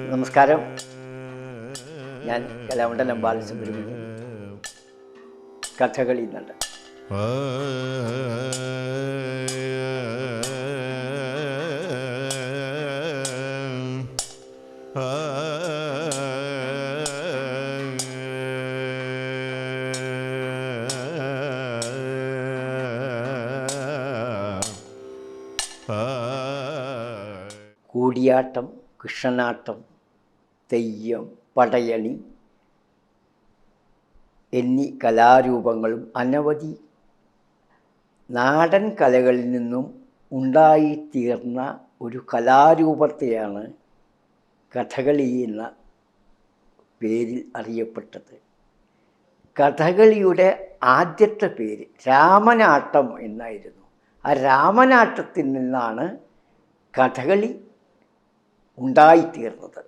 നമസ്കാരം. ഞാൻ കലാമണ്ഡലം ബാലസുബ്രഹ്മണ്യം, കഥകളി നടൻ. കൂടിയാട്ടം, കൃഷ്ണനാട്ടം, തെയ്യം, പടയണി എന്നീ കലാരൂപങ്ങളും അനവധി നാടൻ കലകളിൽ നിന്നും ഉണ്ടായിത്തീർന്ന ഒരു കലാരൂപത്തെയാണ് കഥകളി എന്ന പേരിൽ അറിയപ്പെട്ടത്. കഥകളിയുടെ ആദ്യത്തെ പേര് രാമനാട്ടം എന്നായിരുന്നു. ആ രാമനാട്ടത്തിൽ നിന്നാണ് കഥകളി ഉണ്ടായിത്തീർന്നത്.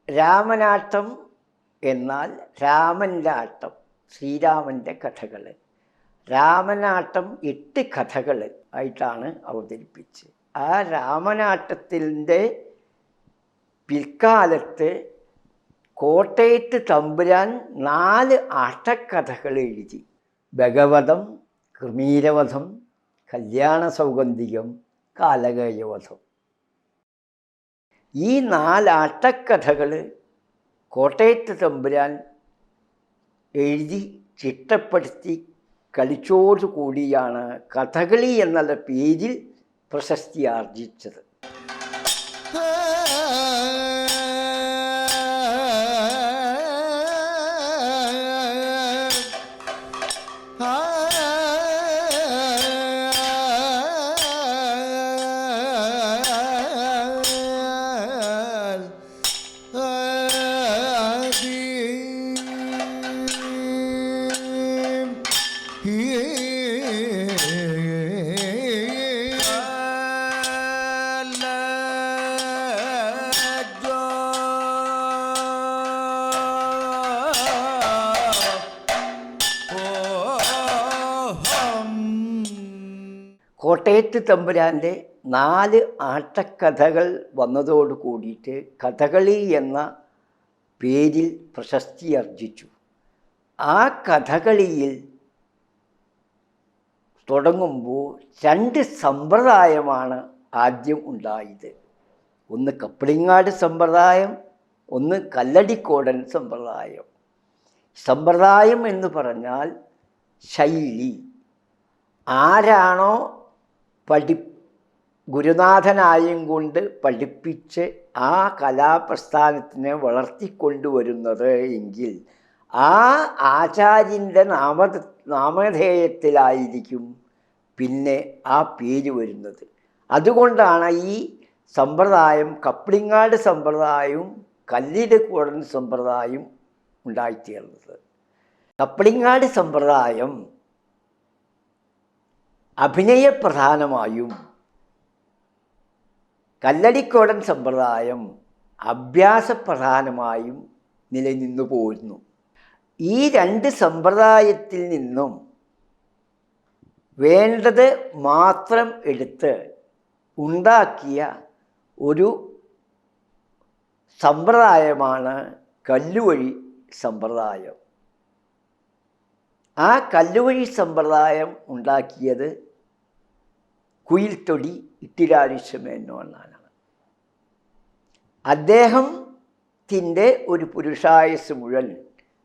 രാമനാട്ടം എന്നാൽ രാമൻ്റെ ആട്ടം, ശ്രീരാമൻ്റെ കഥകൾ. രാമനാട്ടം 8 കഥകൾ ആയിട്ടാണ് അവതരിപ്പിച്ചത്. ആ രാമനാട്ടത്തിൻ്റെ പിൽക്കാലത്ത് കോട്ടയത്ത് തമ്പുരാൻ 4 ആട്ടക്കഥകൾ എഴുതി. ഭഗവതം, കൃമീരവധം, കല്യാണ സൗഗന്ധികം, കാലകേയവധം. ഈ 4 ആട്ടക്കഥകൾ കോട്ടയത്ത് തമ്പുരാൻ എഴുതി ചിട്ടപ്പെടുത്തി കളിച്ചോടുകൂടിയാണ് കഥകളി എന്നുള്ള പേരിൽ പ്രശസ്തി ആർജിച്ചത്. കോട്ടയത്ത് തമ്പുരാൻ്റെ 4 ആട്ടക്കഥകൾ വന്നതോടു കൂടിയിട്ട് കഥകളി എന്ന പേരിൽ പ്രശസ്തി ആർജിച്ചു. ആ കഥകളിയിൽ തുടങ്ങുമ്പോൾ 2 സമ്പ്രദായമാണ് ആദ്യം ഉണ്ടായത്. ഒന്ന് കപ്പളിങ്ങാട് സമ്പ്രദായം, ഒന്ന് കല്ലടിക്കോടൻ സമ്പ്രദായം. സമ്പ്രദായം എന്ന് പറഞ്ഞാൽ ശൈലി. ആരാണോ ഗുരുനാഥനായും കൊണ്ട് പഠിപ്പിച്ച് ആ കലാപ്രസ്ഥാനത്തിനെ വളർത്തിക്കൊണ്ടുവരുന്നത് എങ്കിൽ ആ ആചാര്യൻ്റെ നാമധേയത്തിലായിരിക്കും പിന്നെ ആ പേര് വരുന്നത്. അതുകൊണ്ടാണ് ഈ സമ്പ്രദായം കപ്പളിങ്ങാട് സമ്പ്രദായവും കല്ലിടക്കോടൻ സമ്പ്രദായവും ഉണ്ടായിത്തീർന്നത്. കപ്പളിങ്ങാട് സമ്പ്രദായം അഭിനയപ്രധാനമായും കല്ലടിക്കോടൻ സമ്പ്രദായം അഭ്യാസപ്രധാനമായും നിലനിന്നു പോരുന്നു. ഈ 2 സമ്പ്രദായത്തിൽ നിന്നും വേണ്ടത് മാത്രം എടുത്ത് ഉണ്ടാക്കിയ ഒരു സമ്പ്രദായമാണ് കല്ലുവഴി സമ്പ്രദായം. ആ കല്ലുവഴി സമ്പ്രദായം ഉണ്ടാക്കിയത് കുയിൽത്തൊടി ഇട്ടിരാരിശമേനോനാണ്. അദ്ദേഹത്തിൻ്റെ ഒരു പുരുഷായുസ് മുഴുവൻ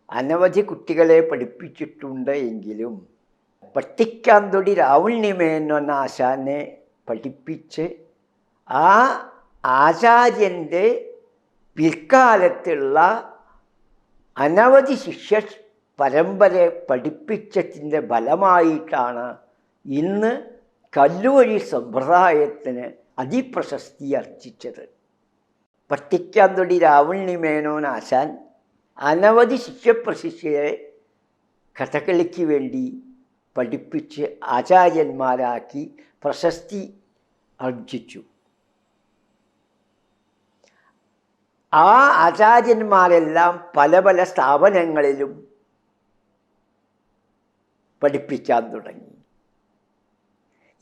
അനവധി കുട്ടികളെ പഠിപ്പിച്ചിട്ടുണ്ട് എങ്കിലും പട്ടിക്കാന്തൊടി രാവുണ്ണിമേനോൻ ആശാനെ പഠിപ്പിച്ച് ആ ആചാര്യൻ്റെ പിൽക്കാലത്തുള്ള അനവധി ശിഷ്യ പരമ്പരയെ പഠിപ്പിച്ചതിൻ്റെ ഫലമായിട്ടാണ് ഇന്ന് കല്ലുവഴി സമ്പ്രദായത്തിന് അതിപ്രശസ്തി അർജിച്ചത്. പട്ടിക്കാന്തൊടി രാവുണ്ണിമേനോൻ ആശാൻ അനവധി ശിഷ്യപ്രശിഷ്യരെ കഥകളിക്ക് വേണ്ടി പഠിപ്പിച്ച് ആചാര്യന്മാരാക്കി പ്രശസ്തി ആർജിച്ചു. ആ ആചാര്യന്മാരെല്ലാം പല പല സ്ഥാപനങ്ങളിലും പഠിപ്പിക്കാൻ തുടങ്ങി.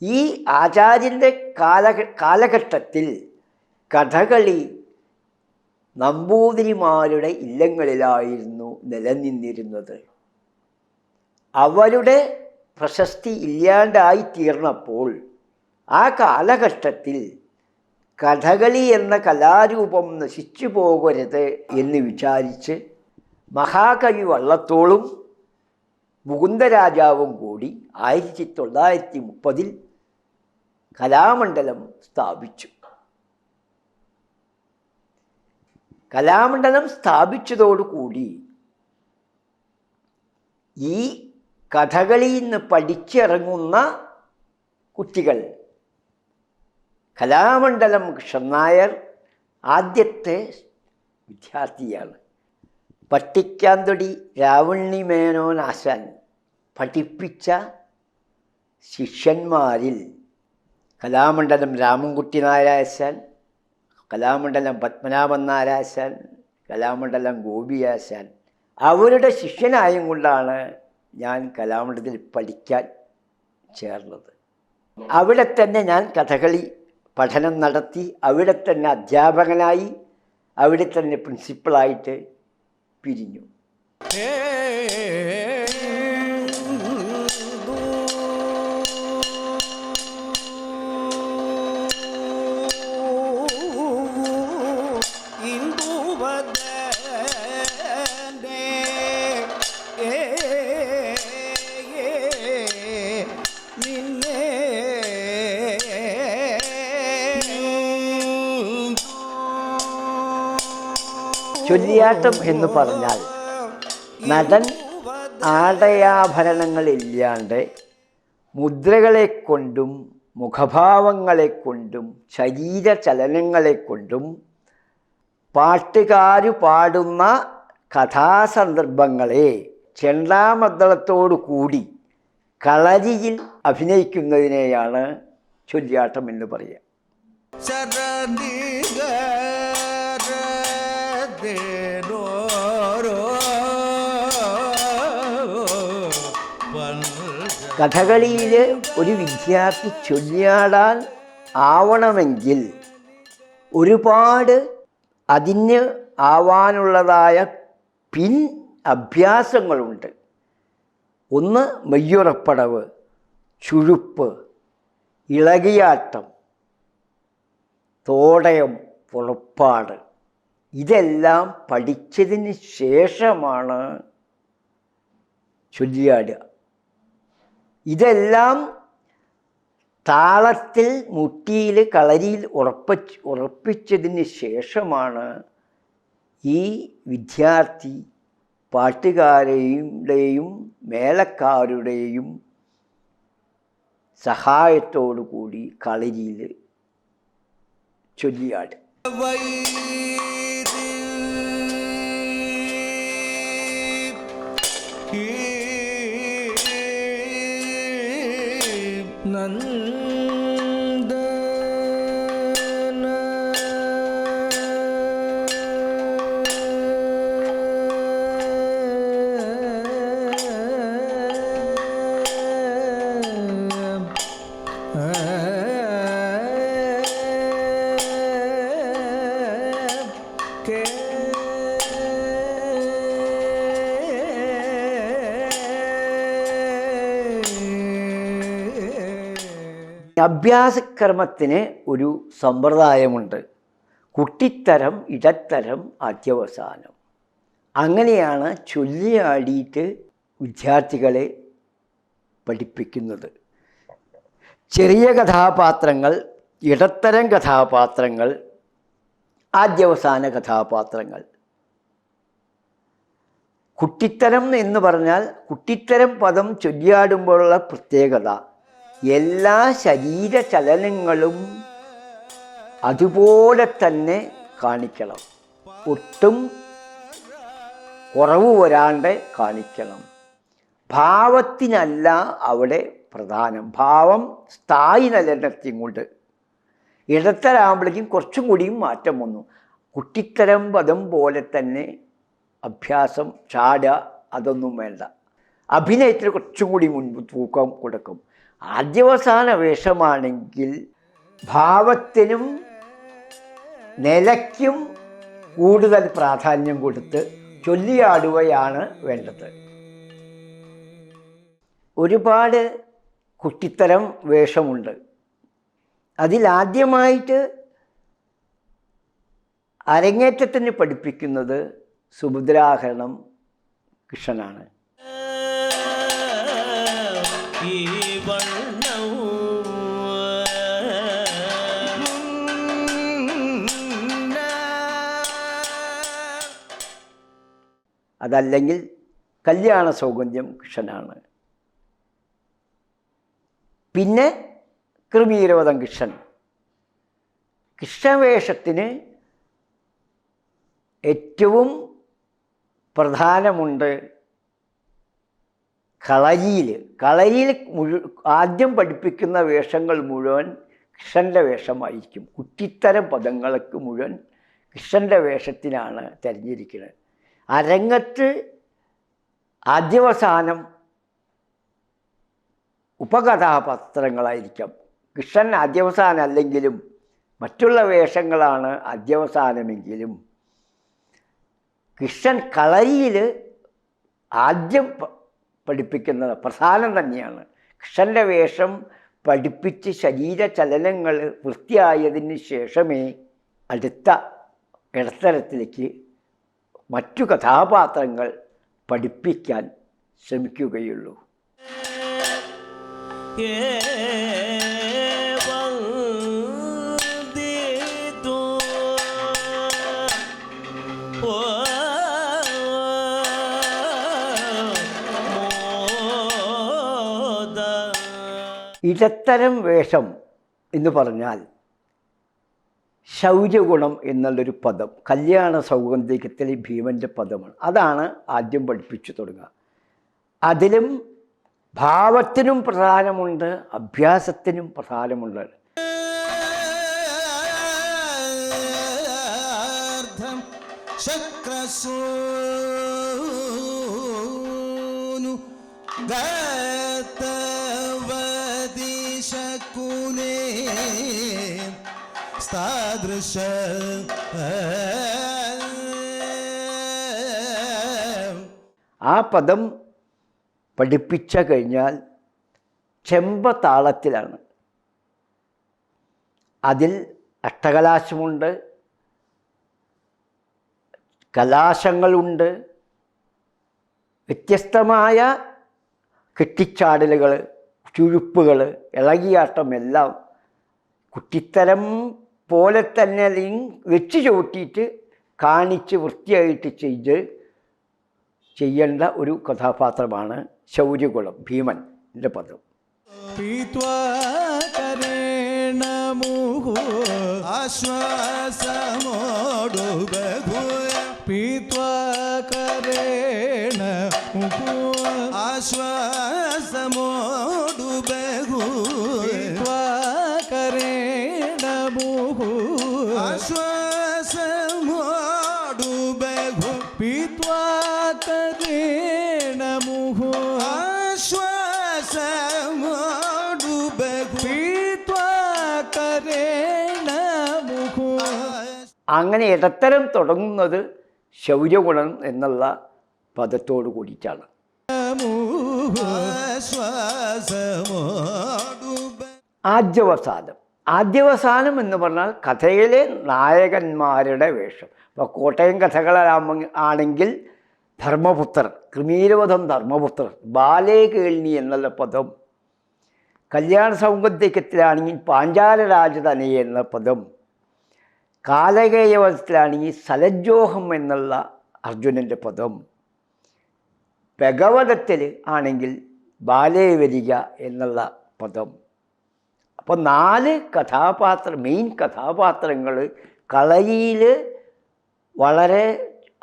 ഈ ആചാര്യൻ്റെ കാലഘട്ടത്തിൽ കഥകളി നമ്പൂതിരിമാരുടെ ഇല്ലങ്ങളിലായിരുന്നു നിലനിന്നിരുന്നത്. അവരുടെ പ്രശസ്തി ഇല്ലാണ്ടായി തീർന്നപ്പോൾ ആ കാലഘട്ടത്തിൽ കഥകളി എന്ന കലാരൂപം നശിച്ചു പോകരുത് എന്ന് വിചാരിച്ച് മഹാകവി വള്ളത്തോളും മുകുന്ദരാജാവും കൂടി 1930 കലാമണ്ഡലം സ്ഥാപിച്ചു. കലാമണ്ഡലം സ്ഥാപിച്ചതോടുകൂടി ഈ കഥകളിയിൽ നിന്ന് പഠിച്ചിറങ്ങുന്ന കുട്ടികൾ കലാമണ്ഡലം കൃഷ്ണൻ നായർ ആദ്യത്തെ വിദ്യാർത്ഥിയാണ്. പട്ടിക്കാന്തൊടി രാവുണ്ണിമേനോൻ ആശാൻ പഠിപ്പിച്ച ശിഷ്യന്മാരിൽ കലാമണ്ഡലം രാമൻകുട്ടി നായരാശാൻ, കലാമണ്ഡലം പത്മനാഭൻ നായരാശാൻ, കലാമണ്ഡലം ഗോപിയാശാൻ അവരുടെ ശിഷ്യനായും കൊണ്ടാണ് ഞാൻ കലാമണ്ഡലത്തിൽ പഠിക്കാൻ ചേർന്നത്. അവിടെ തന്നെ ഞാൻ കഥകളി പഠനം നടത്തി. അവിടെ തന്നെ അധ്യാപകനായി, അവിടെ തന്നെ പ്രിൻസിപ്പളായിട്ട് പിരിഞ്ഞു. ചൊല്ലിയാട്ടം എന്ന് പറഞ്ഞാൽ നടൻ ആടയാഭരണങ്ങളില്ലാണ്ട് മുദ്രകളെ കൊണ്ടും മുഖഭാവങ്ങളെ കൊണ്ടും ശരീരചലനങ്ങളെ കൊണ്ടും പാട്ടുകാർ പാടുന്ന കഥാസന്ദർഭങ്ങളെ ചെണ്ടാമദ്ദളത്തോടു കൂടി കളരിയിൽ അഭിനയിക്കുന്നതിനെയാണ് ചൊല്ലിയാട്ടം എന്ന് പറയുക. കഥകളിയിൽ ഒരു വിദ്യാർത്ഥി ചൊല്ലിയാടാൻ ആവണമെങ്കിൽ ഒരുപാട് അതിന് ആവാനുള്ളതായ പിൻ അഭ്യാസങ്ങളുണ്ട്. ഒന്ന് മെയ്യുറപ്പടവ്, ചുഴുപ്പ്, ഇളകിയാട്ടം, തോടയം, പുറപ്പാട് ഇതെല്ലാം പഠിച്ചതിന് ശേഷമാണ് ചൊല്ലിയാടുക. ഇതെല്ലാം താളത്തിൽ മുട്ടിയിൽ കളരിയിൽ ഉറപ്പിച്ചതിന് ശേഷമാണ് ഈ വിദ്യാർത്ഥി പാട്ടുകാരുടെയും മേളക്കാരുടെയും സഹായത്തോടു കൂടി കളരിയിൽ ചൊല്ലിയാടുക. അഭ്യാസക്രമത്തിന് ഒരു സമ്പ്രദായമുണ്ട്. കുട്ടിത്തരം, ഇടത്തരം, അത്യവസാനം. അങ്ങനെയാണ് ചൊല്ലിയാടിയിട്ട് വിദ്യാർത്ഥികളെ പഠിപ്പിക്കുന്നത്. ചെറിയ കഥാപാത്രങ്ങൾ, ഇടത്തരം കഥാപാത്രങ്ങൾ, ആദ്യവസാന കഥാപാത്രങ്ങൾ. കുട്ടിത്തരം എന്ന് പറഞ്ഞാൽ കുട്ടിത്തരം പദം ചൊല്ലിയാടുമ്പോഴുള്ള പ്രത്യേകത എല്ലാ ശരീരചലനങ്ങളും അതുപോലെ തന്നെ കാണിക്കണം, ഒട്ടും കുറവ് വരാണ്ട് കാണിക്കണം. ഭാവത്തിനല്ല അവിടെ പ്രധാനം, ഭാവം സ്ഥായി നിലനിർത്തിയും കൊണ്ട്. ഇടത്തരാകുമ്പോഴേക്കും കുറച്ചും കൂടിയും മാറ്റം വന്നു. കുട്ടിത്തരം പദം പോലെ തന്നെ അഭ്യാസം, ചാടുക, അതൊന്നും വേണ്ട. അഭിനയത്തിൽ കുറച്ചും കൂടി മുൻപ് തൂക്കം കൊടുക്കും. ആദ്യവസാന വേഷമാണെങ്കിൽ ഭാവത്തിനും നിലയ്ക്കും കൂടുതൽ പ്രാധാന്യം കൊടുത്ത് ചൊല്ലിയാടുകയാണ് വേണ്ടത്. ഒരുപാട് കുട്ടിത്തരം വേഷമുണ്ട്. അതിലാദ്യമായിട്ട് അരങ്ങേറ്റത്തിന് പഠിപ്പിക്കുന്നത് സുഭദ്രാഹരണം കൃഷ്ണനാണ്. അതല്ലെങ്കിൽ കല്യാണ സൗഗന്ധ്യം കൃഷ്ണനാണ്. പിന്നെ കൃമീരവതം കൃഷ്ണൻ. കൃഷ്ണവേഷത്തിന് ഏറ്റവും പ്രധാനമുണ്ട് കളരിയിൽ. കളരിയിൽ ആദ്യം പഠിപ്പിക്കുന്ന വേഷങ്ങൾ മുഴുവൻ കൃഷ്ണൻ്റെ വേഷമായിരിക്കും. കുട്ടിത്തരം പദങ്ങൾക്ക് മുഴുവൻ കൃഷ്ണൻ്റെ വേഷത്തിനാണ് തിരഞ്ഞിരിക്കുന്നത്. അരങ്ങത്ത് ആദ്യവസാനം ഉപകഥാപാത്രങ്ങളായിരിക്കാം. കൃഷ്ണൻ ആദ്യവസാനം അല്ലെങ്കിലും മറ്റുള്ള വേഷങ്ങളാണ് ആദ്യവസാനമെങ്കിലും കൃഷ്ണൻ കളരിയിൽ ആദ്യം പഠിപ്പിക്കുന്നത് പ്രധാനം തന്നെയാണ്. കൃഷ്ണൻ്റെ വേഷം പഠിപ്പിച്ച് ശരീരചലനങ്ങൾ വൃത്തിയായതിന് ശേഷമേ അടുത്ത ഇടത്തരത്തിലേക്ക് മറ്റു കഥാപാത്രങ്ങൾ പഠിപ്പിക്കാൻ ശ്രമിക്കുകയുള്ളൂ. ഇടത്തരം വേഷം എന്ന് പറഞ്ഞാൽ ശൗര്യഗുണം എന്നുള്ളൊരു പദം കല്യാണ സൗഗന്ധികത്തിലെ ഭീമൻ്റെ പദമാണ്. അതാണ് ആദ്യം പഠിപ്പിച്ചു തുടങ്ങുക. അതിലും ഭാവത്തിനും പ്രധാനമുണ്ട്, അഭ്യാസത്തിനും പ്രധാനമുണ്ട്. ആ പദം പഠിപ്പിച്ച കഴിഞ്ഞാൽ ചെമ്പതാളത്തിലാണ്. അതിൽ അഷ്ടകലാശമുണ്ട്, കലാശങ്ങളുണ്ട്, വ്യത്യസ്തമായ കെട്ടിച്ചാടലുകൾ, ചുഴുപ്പുകൾ, ഇളകിയാട്ടം എല്ലാം കുട്ടിത്തരം പോലെ തന്നെ വെച്ച് ചവിട്ടിയിട്ട് കാണിച്ച് വൃത്തിയായിട്ട് ചെയ്യേണ്ട ഒരു കഥാപാത്രമാണ് ശൗര്യകുളം ഭീമൻ്റെ പദം. അങ്ങനെ ഇടത്തരം തുടങ്ങുന്നത് ശൗര്യഗുണം എന്നുള്ള പദത്തോട് കൂടിയിട്ടാണ്. ആദ്യവസാനം ആദ്യവസാനം എന്ന് പറഞ്ഞാൽ കഥയിലെ നായകന്മാരുടെ വേഷം. ഇപ്പോൾ കോട്ടയം കഥകളാണെങ്കിൽ ധർമ്മപുത്രർ, കൃമീരവധം ധർമ്മപുത്രർ, ബാലേ കേൾനി എന്നുള്ള പദം, കല്യാണ സൗഗന്ധികത്തിലാണെങ്കിൽ പാഞ്ചാല രാജതനയ എന്ന പദം, കാലകേയവധത്തിലാണെങ്കിൽ സലജ്ജോഹം എന്നുള്ള അർജുനൻ്റെ പദം, ഭഗവതത്തിൽ ആണെങ്കിൽ ബാലേ വരിക എന്നുള്ള പദം. അപ്പോൾ 4 മെയിൻ കഥാപാത്രങ്ങൾ കളരിയിൽ വളരെ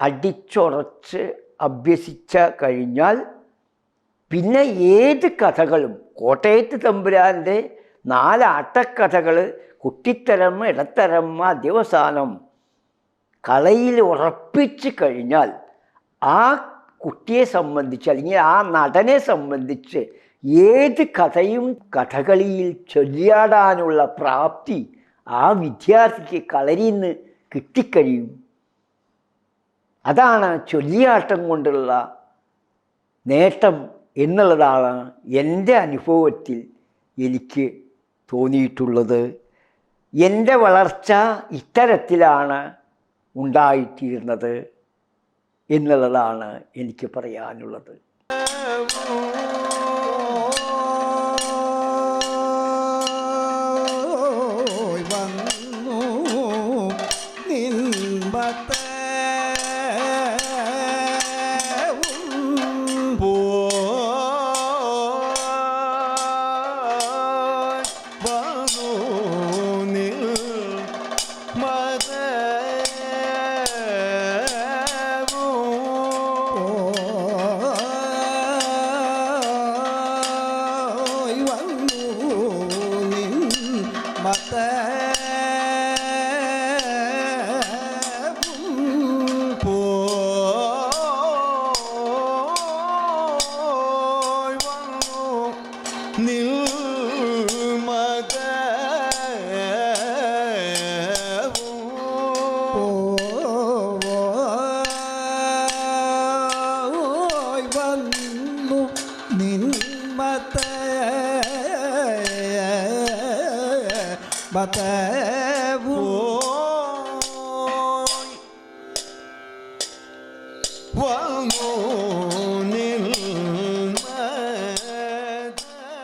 അടിച്ചുറച്ച് അഭ്യസിച്ച കഴിഞ്ഞാൽ പിന്നെ ഏത് കഥകളും, കോട്ടയത്ത് തമ്പുരാൻ്റെ 4 ആട്ടക്കഥകൾ കുട്ടിത്തരമ്മ, ഇടത്തരമ്മ, ദിവസാനം കളയിൽ ഉറപ്പിച്ച് കഴിഞ്ഞാൽ ആ കുട്ടിയെ സംബന്ധിച്ച് അല്ലെങ്കിൽ ആ നടനെ സംബന്ധിച്ച് ഏത് കഥയും കഥകളിയിൽ ചൊല്ലിയാടാനുള്ള പ്രാപ്തി ആ വിദ്യാർത്ഥിക്ക് കളരിയിൽ നിന്ന് കിട്ടിക്കഴിയും. അതാണ് ചൊല്ലിയാട്ടം കൊണ്ടുള്ള നേട്ടം എന്നുള്ളതാണ് എൻ്റെ അനുഭവത്തിൽ എനിക്ക് തോന്നിയിട്ടുള്ളത്. എൻ്റെ വളർച്ച ഇത്തരത്തിലാണ് ഉണ്ടായിത്തീർന്നത് എന്നുള്ളതാണ് എനിക്ക് പറയാനുള്ളത്. But